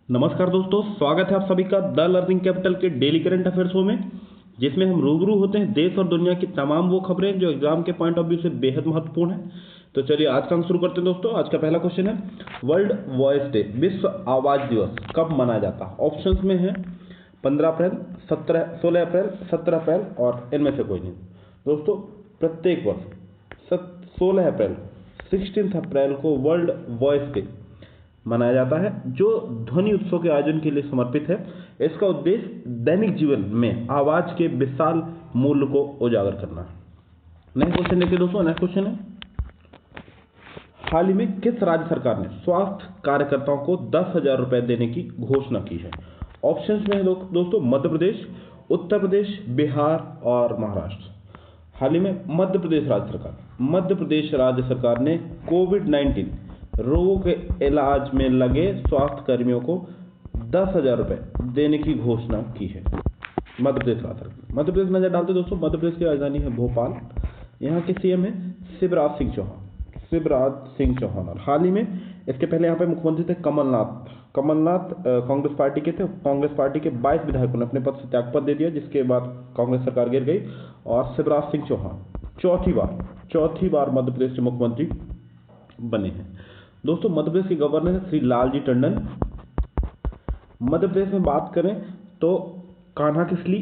नमस्कार दोस्तों, स्वागत है आप सभी का द लर्निंग कैपिटल के डेली करंट अफेयर शो में, जिसमें हम रूबरू होते हैं देश और दुनिया की तमाम वो खबरें जो एग्जाम के पॉइंट ऑफ व्यू से बेहद महत्वपूर्ण है। तो चलिए आज का हम शुरू करते हैं दोस्तों। आज का पहला क्वेश्चन है, वर्ल्ड वॉइस डे विश्व आवाज दिवस कब मनाया जाता है? ऑप्शंस में है 15 अप्रैल, 16 अप्रैल, 17 अप्रैल और इनमें से कोई नहीं। दोस्तों, प्रत्येक वर्ष 16 अप्रैल 16 अप्रैल को वर्ल्ड वॉइस डे मनाया जाता है, जो ध्वनि उत्सव के आयोजन के लिए समर्पित है। इसका उद्देश्य दैनिक जीवन में आवाज के विशाल मूल्य को उजागर करना है। नेक्स्ट क्वेश्चन देखिए दोस्तों। नेक्स्ट क्वेश्चन है, हाल ही में किस राज्य सरकार ने स्वास्थ्य कार्यकर्ताओं को 10,000 रुपए देने की घोषणा की है? ऑप्शंस में है दोस्तों मध्य प्रदेश, उत्तर प्रदेश, बिहार और महाराष्ट्र। हाल ही में मध्य प्रदेश राज्य सरकार ने कोविड-19 रोगों के इलाज में लगे स्वास्थ्य कर्मियों को 10,000 रुपए देने की घोषणा की है। मध्य प्रदेश नजर डालते दोस्तों। मध्य प्रदेश की राजधानी है भोपाल। यहाँ के सीएम है शिवराज सिंह चौहान। और हाल ही में इसके पहले यहाँ पे मुख्यमंत्री थे कमलनाथ कांग्रेस पार्टी के थे। कांग्रेस पार्टी के 22 विधायकों ने अपने पद से त्यागपत्र दे दिया, जिसके बाद कांग्रेस सरकार गिर गई और शिवराज सिंह चौहान चौथी बार मध्य प्रदेश के मुख्यमंत्री बने हैं। दोस्तों, मध्य प्रदेश के गवर्नर है श्री लालजी टंडन। मध्य प्रदेश में बात करें तो कान्हा किसली,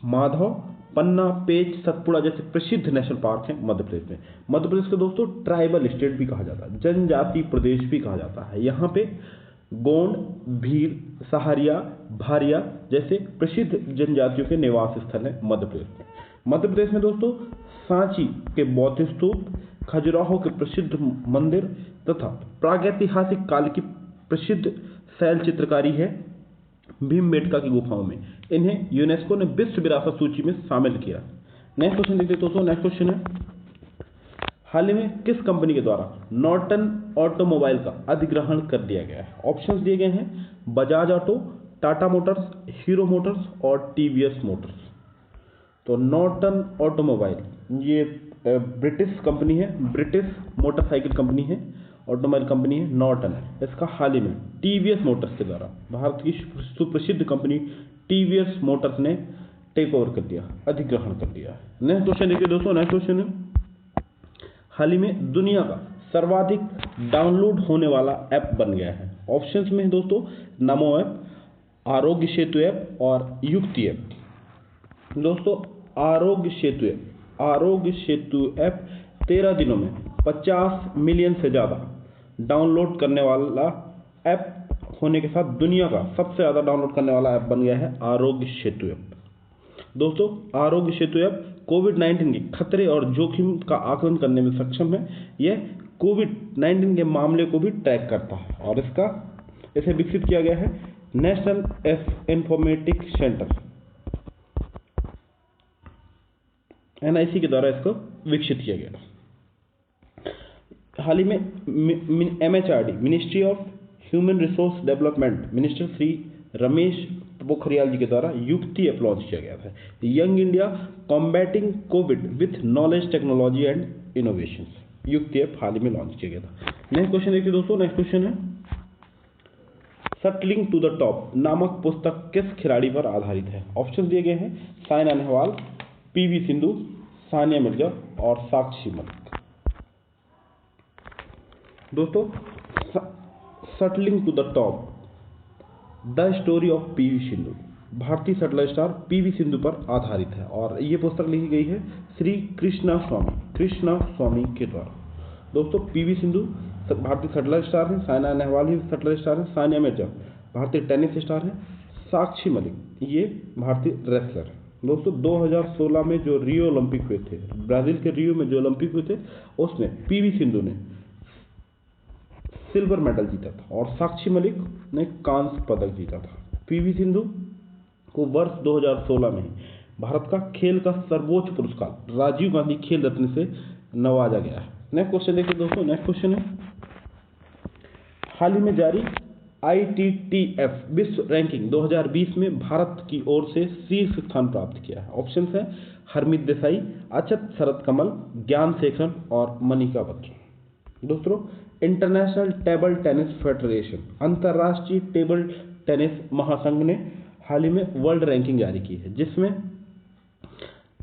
माधव, पन्ना, पेंच, सतपुड़ा जैसे प्रसिद्ध नेशनल पार्क हैं मध्य प्रदेश में। मध्य प्रदेश को दोस्तों ट्राइबल स्टेट भी कहा जाता है, जनजाति प्रदेश भी कहा जाता है। यहाँ पे गोंड, भील, सहारिया, भारिया जैसे प्रसिद्ध जनजातियों के निवास स्थल हैं मध्य प्रदेश में। मध्य प्रदेश में दोस्तों सांची के बौद्ध स्तूप, खजुराहो के प्रसिद्ध मंदिर तथा प्रागैतिहासिक काल की प्रसिद्ध शैल चित्रकारी है भीमबेटका की गुफाओं में। इन्हें यूनेस्को ने विश्व विरासत सूची में शामिल किया। नेक्स्ट क्वेश्चन देखते दोस्तों। नेक्स्ट क्वेश्चन है, हाल ही में किस कंपनी के द्वारा नॉर्टन ऑटोमोबाइल का अधिग्रहण कर दिया गया है? ऑप्शंस दिए गए हैं Bajaj auto, Tata Motors, hero Motors और टीवीएस मोटर्स। तो नॉर्टन ऑटोमोबाइल ये ब्रिटिश कंपनी है, ब्रिटिश मोटरसाइकिल कंपनी है, ऑटोमोबाइल कंपनी है, नॉर्टन है। इसका हाल ही में टीवीएस मोटर्स के द्वारा भारत की सुप्रसिद्ध कंपनी टीवीएस मोटर्स ने टेक ओवर कर दिया, अधिग्रहण कर दिया। नेक्स्ट क्वेश्चन देखिए दोस्तों। नेक्स्ट क्वेश्चन है, हाल ही में दुनिया का सर्वाधिक डाउनलोड होने वाला ऐप बन गया है। ऑप्शंस में है दोस्तों नमो ऐप, आरोग्य सेतु ऐप और युक्ति ऐप। दोस्तों, आरोग्य सेतु ऐप 13 दिनों में 50 मिलियन से ज़्यादा डाउनलोड करने वाला ऐप होने के साथ दुनिया का सबसे ज़्यादा डाउनलोड करने वाला ऐप बन गया है आरोग्य सेतु ऐप। दोस्तों, आरोग्य सेतु ऐप कोविड-19 के खतरे और जोखिम का आकलन करने में सक्षम है। यह कोविड-19 के मामले को भी ट्रैक करता है और इसे विकसित किया गया है नेशनल इन्फॉर्मेटिक सेंटर NIC के द्वारा इसको विकसित किया गया। हाल ही में MHRD ministry of human resource development minister Shri Ramesh Pokhriyal ji के द्वारा युक्ति ऐप लॉन्च किया गया था। Young India combating COVID with knowledge, technology and innovation, Yukti app हाल ही में लॉन्च किया गया था। नेक्स्ट क्वेश्चन देखिए दोस्तों। नेक्स्ट क्वेश्चन है, सटलिंग टू द टॉप नामक पुस्तक किस खिलाड़ी पर आधारित है? ऑप्शन दिए गए हैं साइना नेहवाल, PV सिंधु, सानिया मिर्जा और साक्षी मलिक। दोस्तों, shuttling to the top the story of PV Sindhu भारतीय शटलर स्टार PV सिंधु पर आधारित है और ये पुस्तक लिखी गई है श्री कृष्णा स्वामी के द्वारा। दोस्तों, PV सिंधु भारतीय शटलर स्टार है, साइना नेहवाल भी शटलर स्टार है, सानिया मिर्जा भारतीय टेनिस स्टार है, साक्षी मलिक ये भारतीय रेसलर है। दोस्तों, 2016 में जो रियो ओलंपिक हुए थे, ब्राजील के रियो में जो ओलंपिक हुए थे, उसमें PV सिंधु ने सिल्वर मेडल जीता था और साक्षी मलिक ने कांस्य पदक जीता था। PV सिंधु को वर्ष 2016 में भारत का खेल का सर्वोच्च पुरस्कार राजीव गांधी खेल रत्न से नवाजा गया है। नेक्स्ट क्वेश्चन देखिए दोस्तों। नेक्स्ट क्वेश्चन है, हाल ही में जारी ITTF विश्व रैंकिंग 2020 में भारत की ओर से शीर्ष स्थान प्राप्त किया है। ऑप्शन है हरमीत देसाई, अचत शरद कमल, ज्ञान शेखर और मनिका बत्रा। दोस्तों, इंटरनेशनल टेबल टेनिस फेडरेशन अंतर्राष्ट्रीय टेबल टेनिस महासंघ ने हाल ही में वर्ल्ड रैंकिंग जारी की है, जिसमें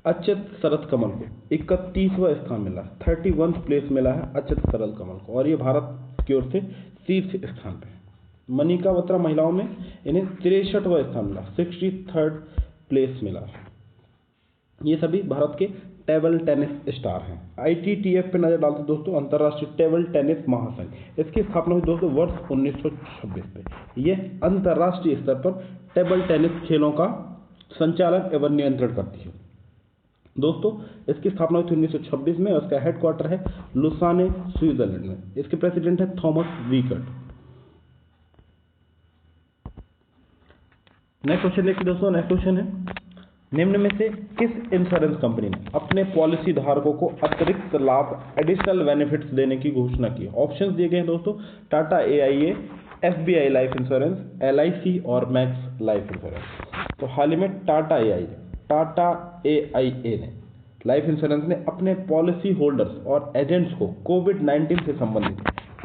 अच्युत शरत कमल को 31वां स्थान मिला, 31 प्लेस मिला है अच्युत शरत कमल को, और ये भारत की ओर से शीर्ष स्थान पे है। मनिका बत्रा महिलाओं में इन्हें 63वां स्थान मिला, 63rd प्लेस मिला। ये सभी भारत के टेबल टेनिस स्टार हैं। ITTF पे नजर डालते दोस्तों, अंतर्राष्ट्रीय टेबल टेनिस महासंघ। इसकी स्थापना हुई दोस्तों वर्ष 1926 पे। यह अंतर्राष्ट्रीय स्तर पर टेबल टेनिस खेलों का संचालन एवं नियंत्रण करती है। दोस्तों इसकी स्थापना हुई थी 1926 में और इसका हेडक्वार्टर है लुसाने, स्विट्जरलैंड में। इसके प्रेसिडेंट है थॉमस वीकर्ट। नेक्स्ट क्वेश्चन देखिए दोस्तों, नेक्स्ट क्वेश्चन है, निम्न में से किस इंश्योरेंस कंपनी ने अपने पॉलिसी धारकों को अतिरिक्त लाभ, एडिशनल बेनिफिट्स देने की घोषणा की? ऑप्शंस दिए गए हैं दोस्तों, Tata AIA, SBI life insurance, LIC और मैक्स लाइफ इंश्योरेंस। तो हाल ही में टाटा AIA ने लाइफ इंश्योरेंस ने अपने पॉलिसी होल्डर्स और एजेंट्स को कोविड-19 से संबंधित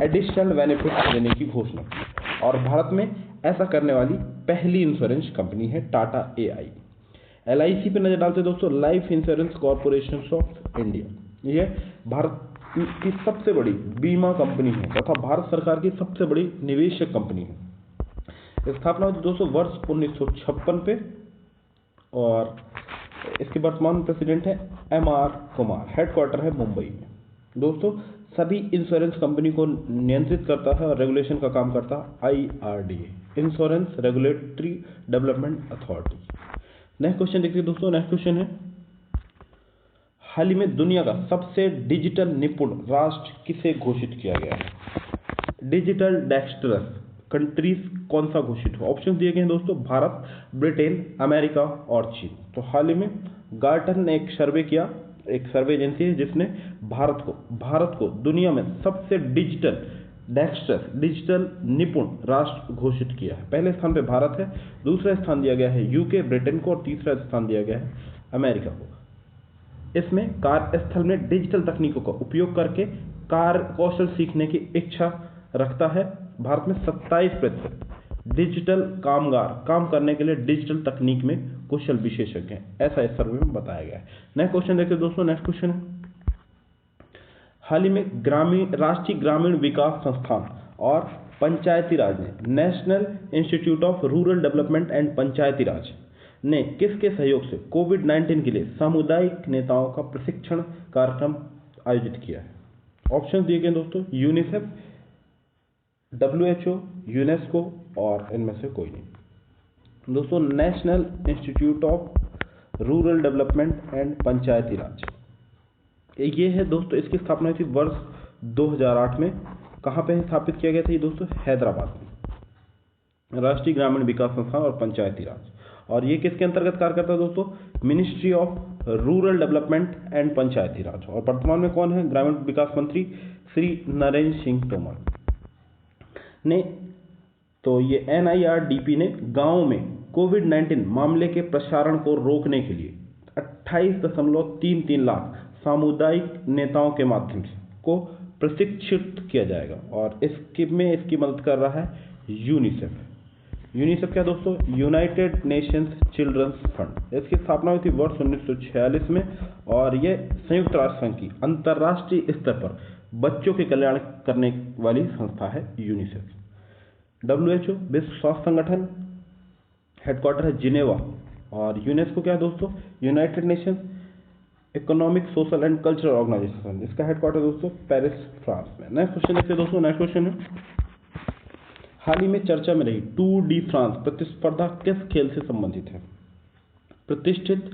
एडिशनल बेनिफिट्स देने की घोषणा की, और भारत में ऐसा करने वाली पहली इंश्योरेंस कंपनी है टाटा AIA। LIC पे नजर डालते दोस्तों, life insurance corporation of India. यह भारत की सबसे बड़ी बीमा कंपनी है तथा भारत सरकार की सबसे बड़ी निवेशक कंपनी है। स्थापना हुई दोस्तों वर्ष 1956 पे, और इसके वर्तमान प्रेसिडेंट है MR कुमार। हेडक्वार्टर है मुंबई में। दोस्तों सभी इंश्योरेंस कंपनी को नियंत्रित करता है और रेगुलेशन का काम करता है IRDA, insurance regulatory development authority. Next question देखिए दोस्तों, नेक्स्ट क्वेश्चन है, हाल ही में दुनिया का सबसे डिजिटल निपुण राष्ट्र किसे घोषित किया गया है? डिजिटल डेक्स्ट्रस कंट्रीज कौन सा घोषित हुआ? ऑप्शन दिए गए हैं दोस्तों, भारत, ब्रिटेन, अमेरिका और चीन। तो हाल ही में गार्टन ने एक सर्वे किया, एक सर्वे एजेंसी है जिसने भारत को दुनिया में सबसे डिजिटल डेक्स्ट्रस डिजिटल निपुण राष्ट्र घोषित किया है। पहले स्थान पे भारत है, दूसरा स्थान दिया गया है UK ब्रिटेन को, और तीसरा स्थान दिया गया है अमेरिका को। इसमें कार्यस्थल में डिजिटल तकनीकों का उपयोग करके कार्य कौशल सीखने की इच्छा रखता है। भारत में 27% डिजिटल कामगार काम करने के लिए डिजिटल तकनीक में कुशल विशेषज्ञ हैं, ऐसा इस सर्वे में बताया गया है। नेक्स्ट क्वेश्चन देखिए दोस्तों, नेक्स्ट क्वेश्चन है, हाल ही में राष्ट्रीय ग्रामीण विकास संस्थान और पंचायती राज ने national institute of rural development and Panchayati Raj ने किसके सहयोग से कोविड-19 के लिए सामुदायिक नेताओं का प्रशिक्षण कार्यक्रम आयोजित किया है? ऑप्शन दिए गए दोस्तों, यूनिसेफ, WHO, यूनेस्को और इनमें से कोई नहीं। दोस्तों national institute of rural development and Panchayati Raj ये है दोस्तों। इसकी स्थापना हुई थी वर्ष 2008 में। कहाँ पे स्थापित किया गया था ये दोस्तों? हैदराबाद में। राष्ट्रीय ग्रामीण विकास संस्थान और पंचायती राज, और ये किसके अंतर्गत कार्य करता है दोस्तों? Ministry of rural development and Panchayati Raj. और वर्तमान में कौन है ग्रामीण विकास मंत्री? श्री नरेंद्र सिंह तोमर ने। तो ये NIRDP ने गांवों में कोविड-19 मामले के प्रसारण को रोकने के लिए 28.33 लाख सामुदायिक नेताओं के माध्यम से को प्रशिक्षित किया जाएगा, और इसकी मदद कर रहा है यूनिसेफ क्या दोस्तों? United Nations Children's Fund. इसकी स्थापना हुई थी वर्ष 1946 में, और यह संयुक्त राष्ट्र संघ की अंतर्राष्ट्रीय स्तर पर बच्चों के कल्याण करने वाली संस्था है यूनिसेफ। WHO विश्व स्वास्थ्य संगठन, हेडक्वार्टर है जिनेवा, और यूनेस्को क्या है दोस्तों? United Nations Economic, Social and Cultural Organization. इसका हेडक्वार्टर दोस्तों पेरिस, फ्रांस में। नेक्स्ट क्वेश्चन देखते हैं दोस्तों, नेक्स्ट क्वेश्चन है, हाल ही में चर्चा में रही टूर डी फ्रांस प्रतिस्पर्धा किस खेल से संबंधित है? प्रतिष्ठित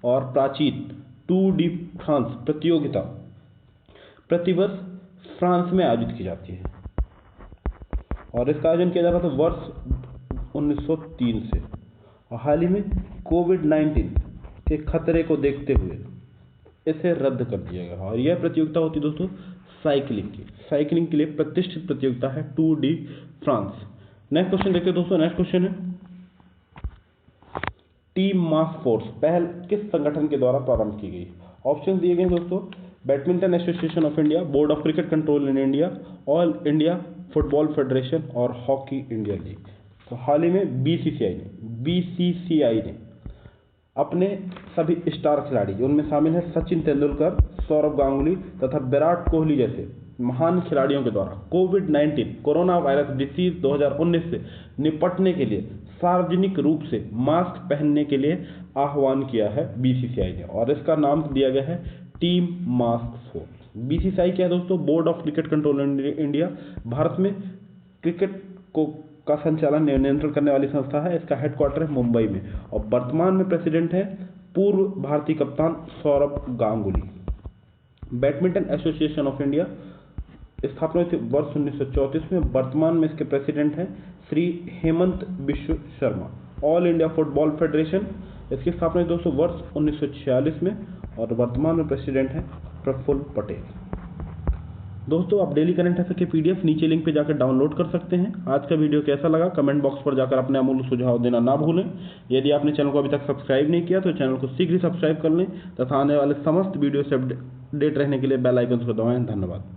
और प्राचीन टूर डी फ्रांस प्रतियोगिता प्रतिवर्ष फ्रांस में आयोजित की जाती है, और इसका आयोजन किया जाता था वर्ष 1903 से, और हाल ही में कोविड-19 के खतरे को देखते हुए इसे रद्द कर दिया गया। और यह प्रतियोगिता होती है दोस्तों साइकिलिंग के लिए प्रतिष्ठित प्रतियोगिता है Tour de France. Next question देखते हैं दोस्तों, नेक्स्ट क्वेश्चन है, टीम मास्क फोर्स पहल किस संगठन के द्वारा प्रारंभ की गई? ऑप्शन दिए गए दोस्तों, badminton association of India, board of cricket control in India, all India football federation और हॉकी इंडिया लीग। तो हाल ही में बीसीसीआई ने अपने सभी स्टार खिलाड़ी, उनमें शामिल है सचिन तेंदुलकर, सौरव गांगुली तथा विराट कोहली जैसे महान खिलाड़ियों के द्वारा कोविड-19 कोरोना वायरस डिसीज 2019 से निपटने के लिए सार्वजनिक रूप से मास्क पहनने के लिए आह्वान किया है बीसीसीआई ने, और इसका नाम दिया गया है टीम मास्क फोर्स। बीसीसीआई क्या है दोस्तों? Board of cricket control India, Bharat में क्रिकेट को का संचालन नियंत्रण करने वाली संस्था है। इसका हेडक्वार्टर है मुंबई में, और वर्तमान में प्रेसिडेंट है पूर्व भारतीय कप्तान Sourav Ganguly. Badminton association of India स्थापना हुई थी वर्ष 1934 में। वर्तमान में इसके प्रेसिडेंट हैं Shri Hemant Biswa Sharma. All India football federation, इसकी स्थापना हुई दोस्तों वर्ष 1946 में, और वर्तमान में प्रेसिडेंट हैं प्रफुल्ल पटेल। दोस्तों आप डेली करंट अफेयर के पीडीएफ नीचे लिंक पे जाकर डाउनलोड कर सकते हैं। आज का वीडियो कैसा लगा कमेंट बॉक्स पर जाकर अपने अमूल्य सुझाव देना ना भूलें। यदि आपने चैनल को अभी तक सब्सक्राइब नहीं किया तो चैनल को शीघ्र ही सब्सक्राइब कर लें तथा आने वाले समस्त वीडियो से अपडेट रहने के लिए बेल आइकन को दबाएं। धन्यवाद।